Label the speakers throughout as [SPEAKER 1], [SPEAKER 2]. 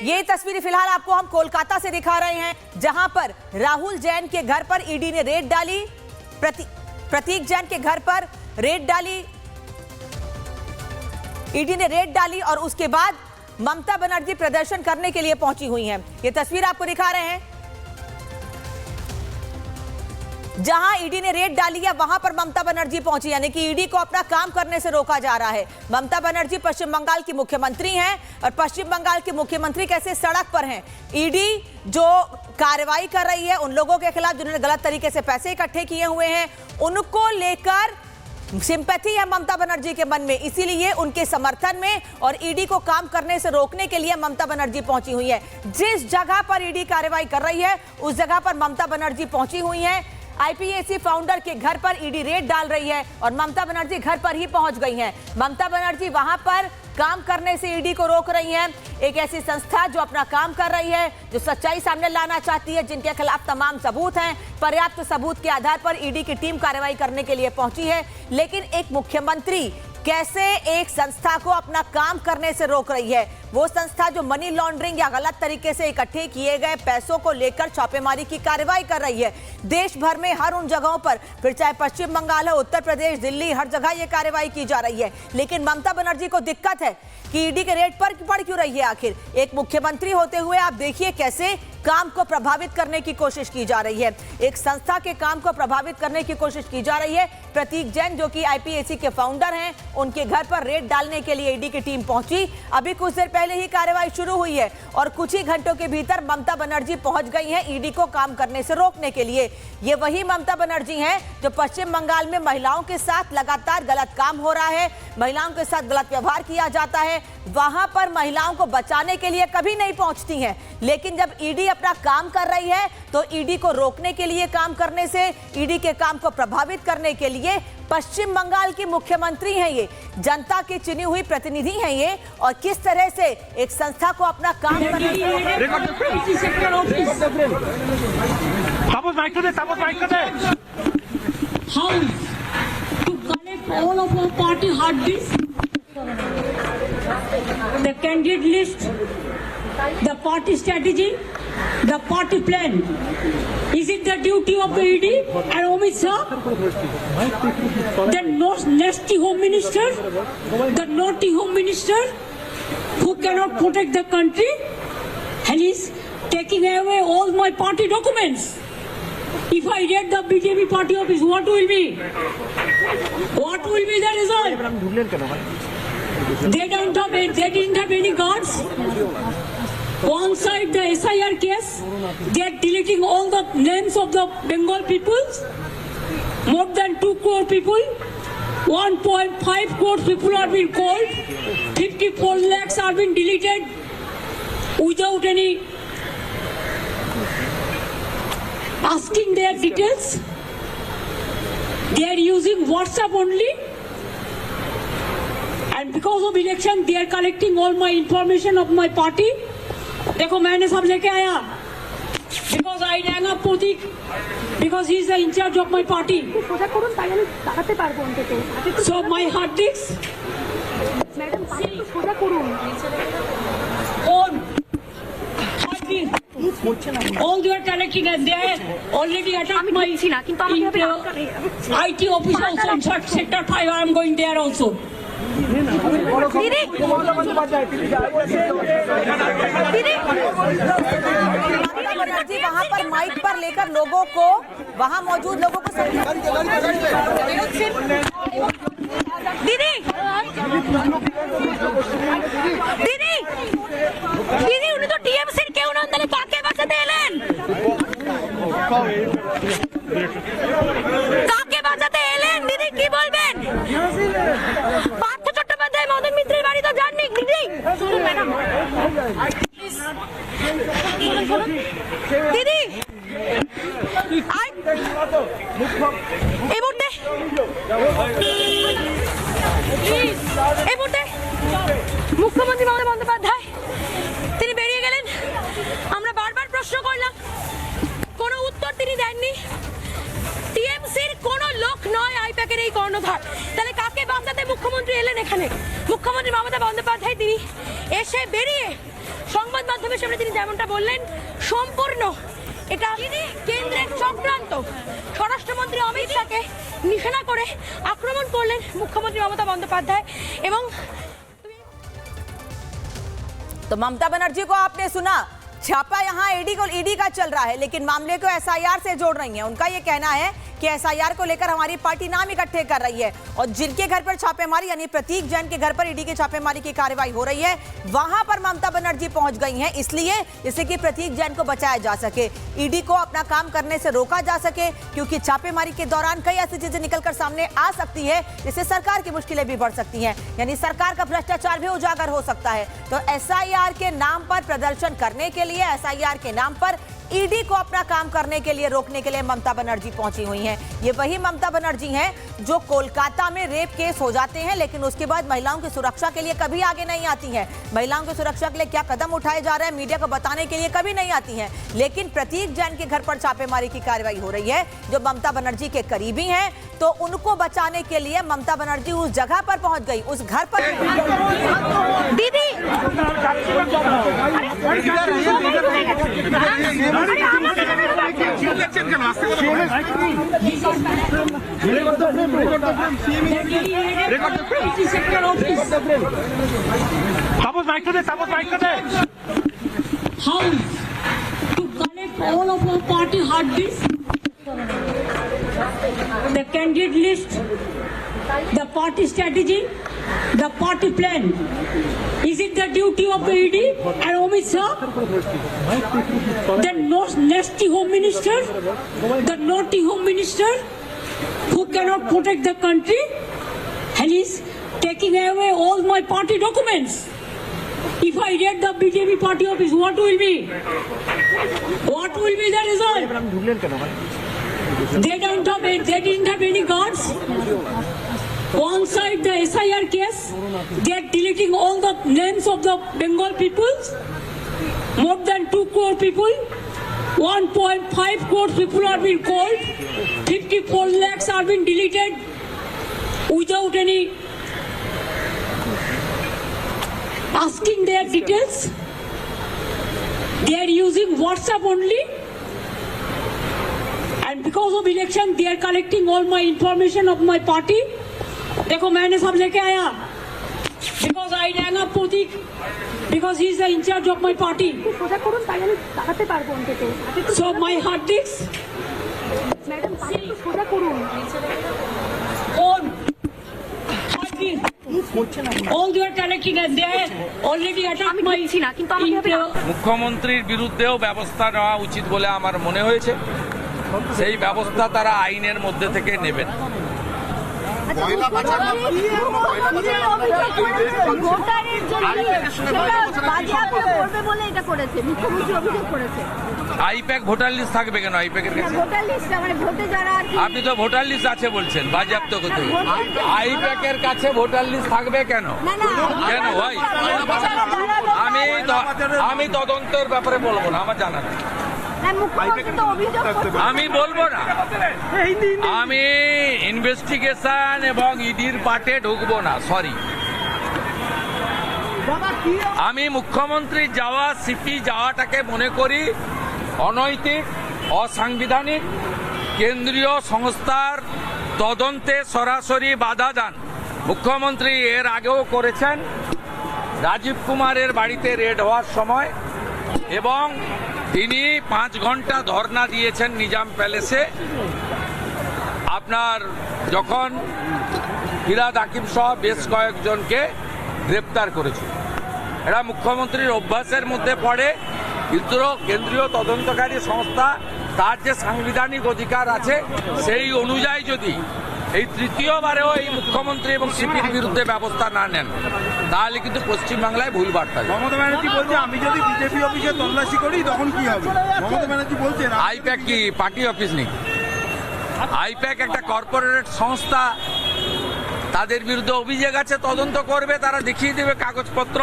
[SPEAKER 1] ये तस्वीरें फिलहाल आपको हम कोलकाता से दिखा रहे हैं, जहां पर राहुल जैन के घर पर ईडी ने रेड डाली। प्रतीक जैन के घर पर ईडी ने रेड डाली और उसके बाद ममता बनर्जी प्रदर्शन करने के लिए पहुंची हुई हैं। ये तस्वीर आपको दिखा रहे हैं, जहां ईडी ने रेड डाली है वहां पर ममता बनर्जी पहुंची, यानी कि ईडी को अपना काम करने से रोका जा रहा है। ममता बनर्जी पश्चिम बंगाल की मुख्यमंत्री हैं और पश्चिम बंगाल की मुख्यमंत्री कैसे सड़क पर हैं। ईडी जो कार्रवाई कर रही है उन लोगों के खिलाफ जिन्होंने गलत तरीके से पैसे इकट्ठे किए हुए हैं, उनको लेकर सिंपैथी है ममता बनर्जी के मन में, इसीलिए उनके समर्थन में और ईडी को काम करने से रोकने के लिए ममता बनर्जी पहुंची हुई है। जिस जगह पर ईडी कार्रवाई कर रही है उस जगह पर ममता बनर्जी पहुंची हुई है। आईपीएसी फाउंडर के घर पर ईडी रेड डाल रही है और ममता बनर्जी घर पर ही पहुंच गई हैं। ममता बनर्जी वहां पर काम करने से ईडी को रोक रही हैं। एक ऐसी संस्था जो अपना काम कर रही है, जो सच्चाई सामने लाना चाहती है, जिनके खिलाफ तमाम सबूत हैं, पर्याप्त सबूत के आधार पर ईडी की टीम कार्रवाई करने के लिए पहुंची है। लेकिन एक मुख्यमंत्री कैसे एक संस्था को अपना काम करने से रोक रही है? वो संस्था जो मनी लॉन्ड्रिंग या गलत तरीके से इकट्ठे किए गए पैसों को लेकर छापेमारी की कार्रवाई कर रही है। देश भर में हर उन जगहों पर, फिर चाहे पश्चिम बंगाल हो, उत्तर प्रदेश, दिल्ली, हर जगह ये कार्रवाई की जा रही है। लेकिन ममता बनर्जी को दिक्कत है कि ईडी के रेड पर पड़ क्यों रही है आखिर। एक मुख्यमंत्री होते हुए आप देखिए कैसे काम को प्रभावित करने की कोशिश की जा रही है, एक संस्था के काम को प्रभावित करने की कोशिश की जा रही है। प्रतीक जैन जो कि आईपीएसी के फाउंडर हैं, उनके घर पर रेड डालने के लिए ईडी की टीम पहुंची। अभी कुछ देर पहले ही कार्रवाई शुरू हुई है और कुछ ही घंटों के भीतर ममता बनर्जी पहुंच गई हैं ईडी को काम करने से रोकने के लिए। ये वही ममता बनर्जी हैं जो पश्चिम बंगाल में महिलाओं के साथ लगातार गलत काम हो रहा है, महिलाओं के साथ गलत व्यवहार किया जाता है, वहां पर महिलाओं को बचाने के लिए कभी नहीं पहुंचती हैं। लेकिन जब ईडी अपना काम कर रही है तो ईडी को रोकने के लिए, काम करने से, ईडी के काम को प्रभावित करने के लिए पश्चिम बंगाल की मुख्यमंत्री हैं, ये जनता की चुनी हुई प्रतिनिधि हैं ये, और किस तरह से एक संस्था को अपना काम करने
[SPEAKER 2] the candidate list, the party strategy, the party plan. Is it the duty of the ED and Amit Shah, the nasty home minister, the naughty home minister who cannot protect the country, and is taking away all my party documents? If I get the BJP party office, what will be? What will be the result? They didn't have any guards. One side the SIR case, they are deleting all the names of the Bengal peoples. More than 2 crore people, 1.5 crore people are being called. 54 lakhs are being deleted without any asking their details. They are using WhatsApp only. And because of election, they are collecting all my information of my party. देखो मैंने सब लेके आया, because I rang up Pratik, because he is the in charge of my party. So my hard disks. All they are collecting, and they have already attacked my IT office also in Sector 5. I am going there also.
[SPEAKER 1] Banerjee वहां पर mic पर लेकर लोगों को, वहां मौजूद लोगों को दीदी दीदी दीदी उन्हें तो टीएमसी के उन्होंने काके বাঁচাতে এলেন, কাকে বাঁচাতে এলেন দিদি, কি বলবেন? পার্থ চট্টোপাধ্যায় মদন মিত্রের বাড়ি তো যাননি দিদি। দিদি এই মুহূর্তে মুখ্যমন্ত্রী মমতা বন্দ্যোপাধ্যায় তিনি বেরিয়ে গেলেন। আমরা বারবার প্রশ্ন করলাম, কোনো উত্তর তিনি দেননি। টিএমসির কোন লোক নয় আইপ্যাকের এই কর্ণধার, তাহলে কাকে বাঁচাতে মুখ্যমন্ত্রী এলেন এখানে? মুখ্যমন্ত্রী মমতা বন্দ্যোপাধ্যায় তিনি এসে বেরিয়ে সংবাদ
[SPEAKER 3] গণমাধ্যমের সামনে তিনি যেমনটা বললেন, সম্পূর্ণ এটা কেন্দ্রের চক্রান্ত। স্বরাষ্ট্রমন্ত্রী অমিত শাহকে নিশানা করে আক্রমণ করলেন মুখ্যমন্ত্রী মমতা বন্দ্যোপাধ্যায়। এবং
[SPEAKER 1] तो ममता बनर्जी को आपने सुना, छापा यहाँ ईडी का चल रहा है, लेकिन मामले को एसआईआर से जोड़ रही है। उनका ये कहना है कि एसआईआर को लेकर हमारी पार्टी नाम इकट्ठे कर रही है, और जिनके घर पर छापेमारी यानी प्रतीक जैन के घर पर ईडी की छापेमारी की कार्रवाई हो रही है, वहां पर ममता बनर्जी पहुंच गई हैं, इसलिए जिससे कि प्रतीक जैन को बचाया जा सके, ईडी को अपना काम करने से रोका जा सके, क्योंकि छापेमारी के दौरान कई ऐसी चीजें निकलकर सामने आ सकती है जिससे सरकार की मुश्किलें भी बढ़ सकती हैं, यानी सरकार का भ्रष्टाचार भी उजागर हो सकता है। तो एसआईआर के नाम पर प्रदर्शन करने के लिए, एसआईआर के नाम पर ईडी को अपना काम करने के लिए, रोकने के लिए ममता बनर्जी पहुंची हुई हैं। ये वही ममता बनर्जी हैं जो कोलकाता में रेप केस हो जाते हैं, लेकिन उसके बाद महिलाओं की सुरक्षा के लिए कभी आगे नहीं आती हैं। महिलाओं की सुरक्षा के लिए क्या कदम उठाए जा रहे हैं मीडिया को बताने के लिए कभी नहीं आती हैं। लेकिन प्रतीक जैन के घर पर छापेमारी की कार्रवाई हो रही है, जो ममता बनर्जी के करीबी हैं, तो उनको बचाने के लिए ममता बनर्जी उस जगह पर पहुंच गई, उस घर पर।
[SPEAKER 3] दीदी
[SPEAKER 2] How to collect all of our party hard disk, the candidate list, the party strategy, the party plan. Is it the duty of the ED and Amit Shah, the nasty home minister, the naughty home minister who cannot protect the country, and is taking away all my party documents? If I raid the BJP party office, what will be? What will be the result? They didn't have any guards. One side the SIR case, they are deleting all the names of the Bengal people. More than 2 crore people, 1.5 crore people are being called. 54 lakhs are being deleted without any asking their details. They are using WhatsApp only, and because of election they are collecting all my information of my party. देखो मैंने सब लेके आया, because I rang up Pratik, because he is the in charge of my party. So my hard disk, on hard disk, all they are collecting, and they are already attacked my
[SPEAKER 4] মুখ্যমন্ত্রীর বিরুদ্ধেও ব্যবস্থা নেওয়া উচিত বলে আমার মনে হয়েছে। সেই ব্যবস্থা তারা আইনের মধ্যে থেকে নেবেন। আইপ্যাক ভোটার লিস্ট থাকবে কেন? আইপ্যাকের কাছে আপনি তো ভোটার লিস্ট আছে বলছেন, বাজেয়াপ্ত করতে আইপ্যাকের কাছে ভোটার লিস্ট থাকবে কেন? কেন ভাই? আমি তদন্তের ব্যাপারে বলবো না, আমার জানা নেই, আমি বলবো না। আমি ইনভেস্টিগেশন এবং ইডির পার্টে ঢুকবো না, সরি। আমি মুখ্যমন্ত্রী যাওয়া, সিপি যাওয়াটাকে মনে করি অনৈতিক, অসাংবিধানিক। কেন্দ্রীয় সংস্থার তদন্তে সরাসরি বাধা দান মুখ্যমন্ত্রী এর আগেও করেছেন, রাজীব কুমারের বাড়িতে রেড হওয়ার সময়, এবং তিনি 5 ঘন্টা ধর্ণা দিয়েছেন নিজাম প্যালেসে। আপনার যখন ফিরাদ হাকিম সহ বেশ কয়েকজনকে গ্রেপ্তার করেছে, এটা মুখ্যমন্ত্রীর অভ্যাসের মধ্যে পড়ে। কিন্তু কেন্দ্রীয় তদন্তকারী সংস্থা তার যে সাংবিধানিক অধিকার আছে সেই অনুযায়ী যদি এই তৃতীয়বারেও এই মুখ্যমন্ত্রী এবং সিপির বিরুদ্ধে ব্যবস্থা না নেন, তাহলে কিন্তু পশ্চিমবাংলায় ভুল বার্তা।
[SPEAKER 5] মমতা ব্যানার্জি বলছে আমি যদি বিজেপি অফিসে তল্লাশি করি তখন কি হবে? মমতা ব্যানার্জি বলছে
[SPEAKER 4] আইপ্যাক কি পার্টি অফিস নেই? আইপ্যাক একটা কর্পোরেট সংস্থা, তাদের বিরুদ্ধে অভিযোগ আছে, তদন্ত করবে, তারা দেখিয়ে দেবে কাগজপত্র,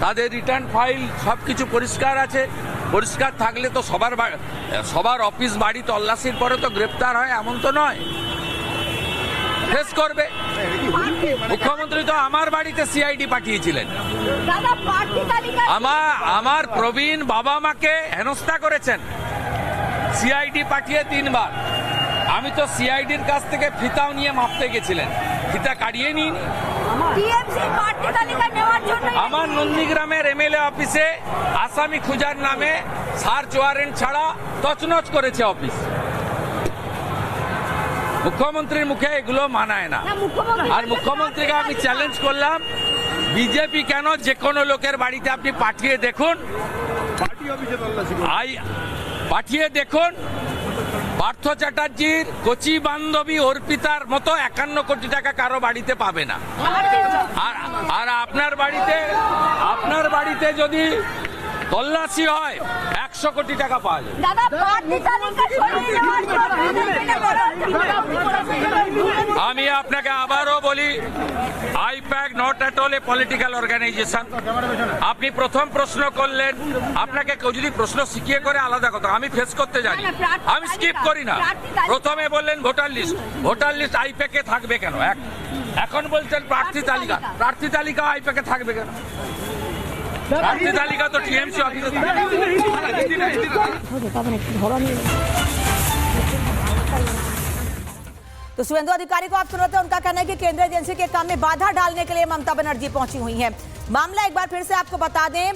[SPEAKER 4] তাদের রিটার্ন ফাইল সবকিছু পরিষ্কার আছে। পরিষ্কার থাকলে তো সবার অফিস বাড়ি তল্লাশির পরে তো গ্রেপ্তার হয়, এমন তো নয়। ফেস করবে। মুখ্যমন্ত্রী তো আমার বাড়িতে সিআইডি পাঠিয়েছিলেন।
[SPEAKER 3] দাদা প্রার্থী তালিকা
[SPEAKER 4] আমার প্রবীণ বাবা মাকে হেনস্থা করেছেন সিআইডি পাঠিয়ে 3 বার। আমি তো সিআইডির কাছ থেকে ফিতাও নিয়ে মাপতে গেছিলেন, ফিতা কাটিয়ে নিন।
[SPEAKER 3] টিএমসি প্রার্থী তালিকা নেওয়ার জন্য
[SPEAKER 4] আমার নন্দীগ্রামের এমএলএ অফিসে আসামি খুঁজার নামে সার্চ ওয়ারেন্ট ছাড়া তছনছ করেছে অফিস। মুখ্যমন্ত্রীর মুখে এগুলো মানায় না। আর মুখ্যমন্ত্রীকে আমি চ্যালেঞ্জ করলাম, বিজেপি কেন যে কোনো লোকের বাড়িতে আপনি পাঠিয়ে দেখুন,
[SPEAKER 5] পার্টি অফিসে তল্লাশি করুন।
[SPEAKER 4] পাঠিয়ে দেখুন পার্থ চ্যাটার্জির কচি বান্ধবী অর্পিতার মতো 51 কোটি টাকা কারো বাড়িতে পাবে না। আর আপনার বাড়িতে যদি তল্লাশি হয় 100 কোটি টাকা পাওয়া যায়।
[SPEAKER 3] দাদা প্রার্থী তালিকা সরিয়ে নেওয়ার জন্য
[SPEAKER 4] আমি আপনাকে আবারও বলি, IPAC not at all a political organization. আপনি প্রথম প্রশ্ন করলেন, আপনাকে কেউ যদি প্রশ্ন শিখিয়ে করে আলাদা কথা, আমি ফেস করতে জানি, আমি স্কিপ করি না। প্রথমে বললেন ভোটার লিস্ট আইপ্যাকে থাকবে কেন, এখন বলছেন প্রার্থী তালিকা আইপ্যাকে থাকবে কেন? প্রার্থী তালিকা তো টিএমসি অফিসে
[SPEAKER 1] तो सुवेंदु अधिकारी को आप सुन रहे थे, उनका कहना है कि केंद्रीय एजेंसी के काम में बाधा डालने के लिए ममता बनर्जी पहुंची हुई हैं। मामला एक बार फिर से आपको बता दें,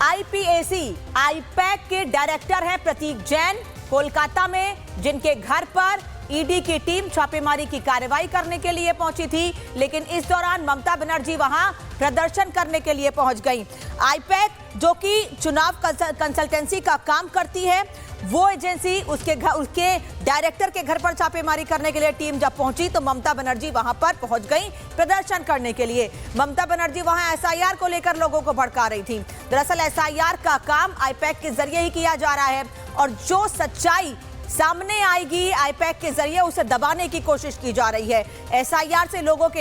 [SPEAKER 1] आईपीएसी आईपैक के डायरेक्टर हैं प्रतीक जैन, कोलकाता में, जिनके घर पर ईडी की टीम छापेमारी की कार्रवाई करने के लिए पहुंची थी, लेकिन इस दौरान ममता बनर्जी वहां प्रदर्शन करने के लिए पहुंच गई। आईपैक जो कि चुनाव कंसल्टेंसी का काम करती है, वो एजेंसी उसके डायरेक्टर के घर पर छापेमारी करने के लिए टीम जब पहुंची तो ममता बनर्जी वहां पर पहुंच गई प्रदर्शन करने के लिए। ममता बनर्जी वहां एसआईआर को लेकर लोगों को भड़का रही थी। दरअसल एसआईआर का काम आईपैक के जरिए ही किया जा रहा है और जो सच्चाई सामने आएगी आईपैक के जरिए उसे दबाने की कोशिश की जा रही है। एसआईआर से लोगों के